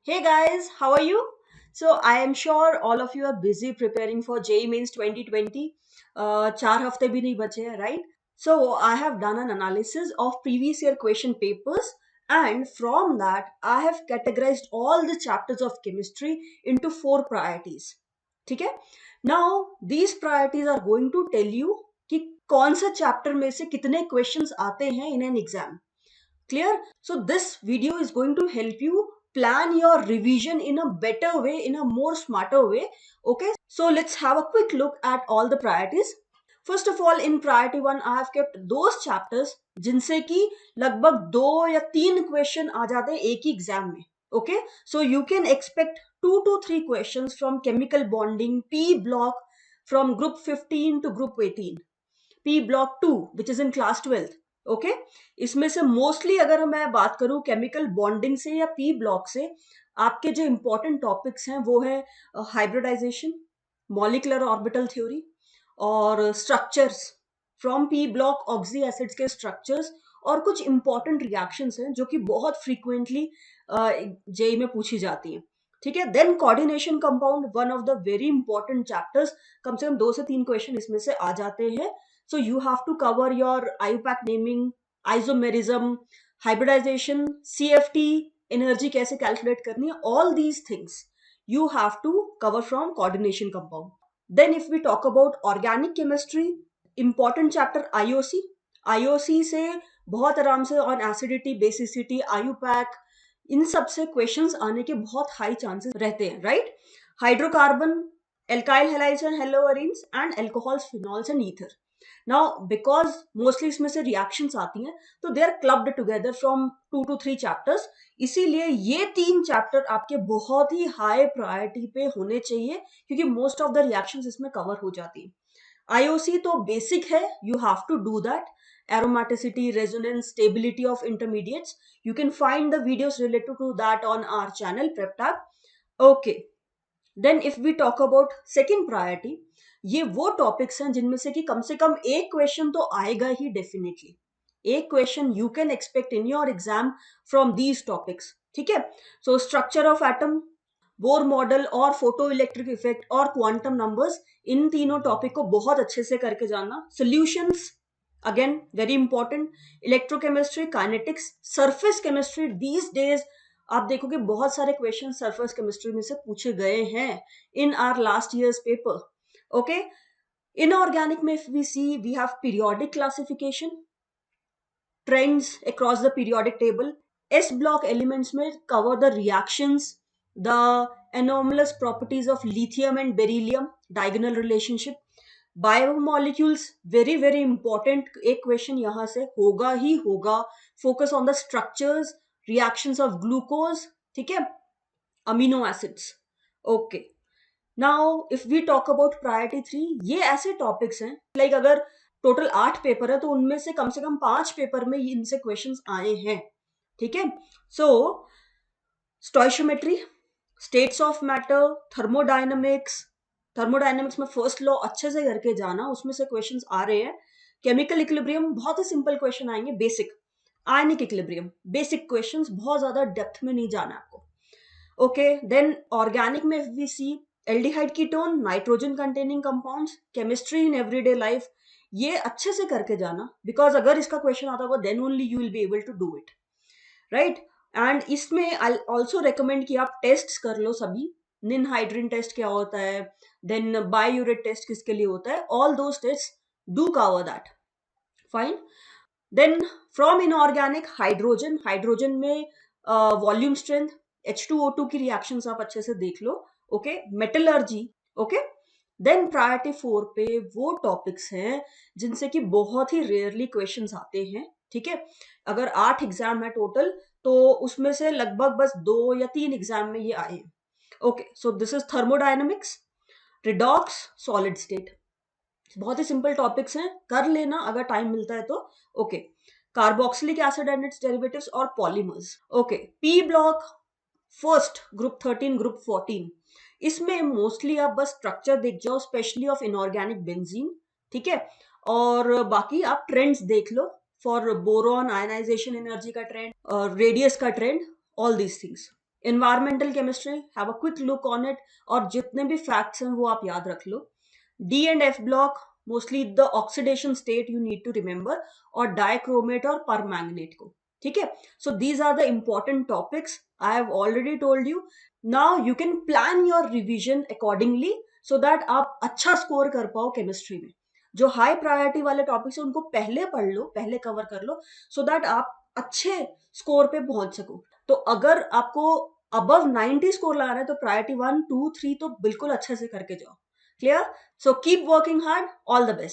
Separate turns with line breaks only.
Hey guys, how are you? So I am sure all of you are busy preparing for JEE Mains 2020. 4 हफ्ते भी नहीं बचे हैं, right? So I have done an analysis of previous year question papers, and from that I have categorized all the chapters of chemistry into 4 priorities. ठीक है? Now these priorities are going to tell you कि कौन सा chapter में से कितने questions आते हैं in an exam. Clear? So this video is going to help you plan your revision in a better way, in a more smarter way. Okay, so let's have a quick look at all the priorities. First of all, in priority 1 I have kept those chapters जिनसे कि लगभग 2 या 3 question आ जाते हैं एक ही exam में. Okay, so you can expect 2 to 3 questions from chemical bonding P block from group 15 to group 18. P block 2 which is in class 12th. Okay इसमें से मोस्टली अगर मैं बात करूं केमिकल बॉन्डिंग से या पी ब्लॉक से, आपके जो इंपॉर्टेंट टॉपिक्स हैं वो है हाइब्रिडाइजेशन, मॉलिकुलर ऑर्बिटल थ्योरी और structures from P block oxy acids के स्ट्रक्चर्स, और कुछ इंपॉर्टेंट रिएक्शंस हैं जो कि बहुत फ्रीक्वेंटली जेई में पूछी जाती हैं. ठीक है, then coordination compound, one of the very important chapters. कम से कम 2 से 3 क्वेश्चन इसमें से आ जाते हैं. So you have to cover your IUPAC naming, isomerism, hybridization, CFT, energy कैसे calculate करनी है, all these things you have to cover from coordination compound. Then if we talk about organic chemistry, important chapter IOC. IOC से बहुत आराम से on acidity, basicity, IUPAC इन सब से questions आने के बहुत हाई चांसेस रहते हैं, right? Hydrocarbon, alkyl halides and haloarenes and alcohols, phenols and ether. Now because mostly इसमें से रिएक्शंस आती हैं तो they are clubbed together from 2 to 3 chapters. इसीलिए ये 3 चैप्टर आपके बहुत ही हाई प्रायोरिटी पे होने चाहिए क्योंकि मोस्ट ऑफ द रिएक्शंस इसमें कवर हो जाती है. आईओसी तो बेसिक है, you have to do that. Aromaticity, resonance, stability of intermediates. You can find the videos related to that on our channel PrepTab. Okay. Then if we talk about second priority, ये वो topics हैं जिनमें से कि कम से कम एक question तो आएगा ही डेफिनेटली. एक question you can expect in your exam from these topics. ठीक है, so structure of atom, Bohr model और फोटो इलेक्ट्रिक इफेक्ट और क्वांटम नंबर्स, इन तीनों टॉपिक को बहुत अच्छे से करके जानना. Solutions again very important. Electrochemistry, kinetics, surface chemistry. These days आप देखोगे बहुत सारे क्वेश्चन सरफेस केमिस्ट्री में से पूछे गए हैं in our last years paper. Okay, inorganic में if we see we have periodic classification, trends across the periodic table. S block elements में cover the reactions, the anomalous properties of lithium and beryllium, diagonal relationship. Biomolecules very very important, एक question यहां से होगा ही होगा. Focus on the structures, reactions of glucose, ठीक है, amino acids. Okay, now if we talk about priority 3, ये ऐसे टॉपिक्स हैं लाइक अगर टोटल 8 पेपर है तो उनमें से कम 5 पेपर में इनसे क्वेश्चंस आए हैं. ठीक है, so stoichiometry, states of matter, thermodynamics. Thermodynamics में फर्स्ट लॉ अच्छे से करके जाना, उसमें से क्वेश्चंस आ रहे हैं. केमिकल इक्विलिब्रियम बहुत ही सिंपल क्वेश्चन आएंगे. Basic ionic equilibrium, basic questions, बहुत ज्यादा डेप्थ में नहीं जाना आपको. ओके, देन ऑर्गेनिक में we see aldehyde ketone, nitrogen containing compounds, chemistry in everyday life. ये अच्छे से करके जाना बिकॉज अगर इसका क्वेश्चन आता होगा then only you will be able to do it, right? And इसमें आई ऑल्सो रिकमेंड कि आप टेस्ट कर लो सभी. निनहाइड्रिन टेस्ट क्या होता है, देन बायोयूरेट टेस्ट किसके लिए होता है, all those test do cover that. Fine. Then from inorganic, hydrogen. Hydrogen में वॉल्यूम स्ट्रेंथ, H2O2 की रिएक्शंस आप अच्छे से देख लो. Okay, metallurgy. Okay, then priority 4 पे वो टॉपिक्स हैं जिनसे कि बहुत ही रेयरली क्वेश्चंस आते हैं. ठीक है, अगर 8 एग्जाम है टोटल तो उसमें से लगभग बस 2 या 3 एग्जाम में ये आए. Okay, so this is thermodynamics, redox, solid state. बहुत ही सिंपल टॉपिक्स हैं, कर लेना अगर टाइम मिलता है तो. Okay, carboxylic acid and its derivatives और polymers. Okay, P block first, group 13, group 14. इसमें मोस्टली आप बस स्ट्रक्चर देख जाओ, स्पेशली ऑफ इनऑर्गेनिक बेंजीन. ठीक है, और बाकी आप ट्रेंड्स देख लो फॉर बोरॉन, आयनाइजेशन एनर्जी का ट्रेंड, रेडियस का trend, all these things. Environmental chemistry, have a quick look on it, और जितने भी facts हैं वो आप याद रख लो. D and F block, mostly the oxidation state you need to remember, और dichromate और permanganate को. ठीक है. So these are the important topics I have already told you. Now you can plan your revision accordingly so that आप अच्छा score कर पाओ chemistry में. जो हाई प्रायोरिटी वाले टॉपिक्स है उनको पहले पढ़ लो, पहले कवर कर लो, सो दैट आप अच्छे स्कोर पे पहुंच सको. तो अगर आपको अबव 90 स्कोर लाना है तो प्रायोरिटी 1, 2, 3 तो बिल्कुल अच्छे से करके जाओ. Clear? So keep working hard. All the best.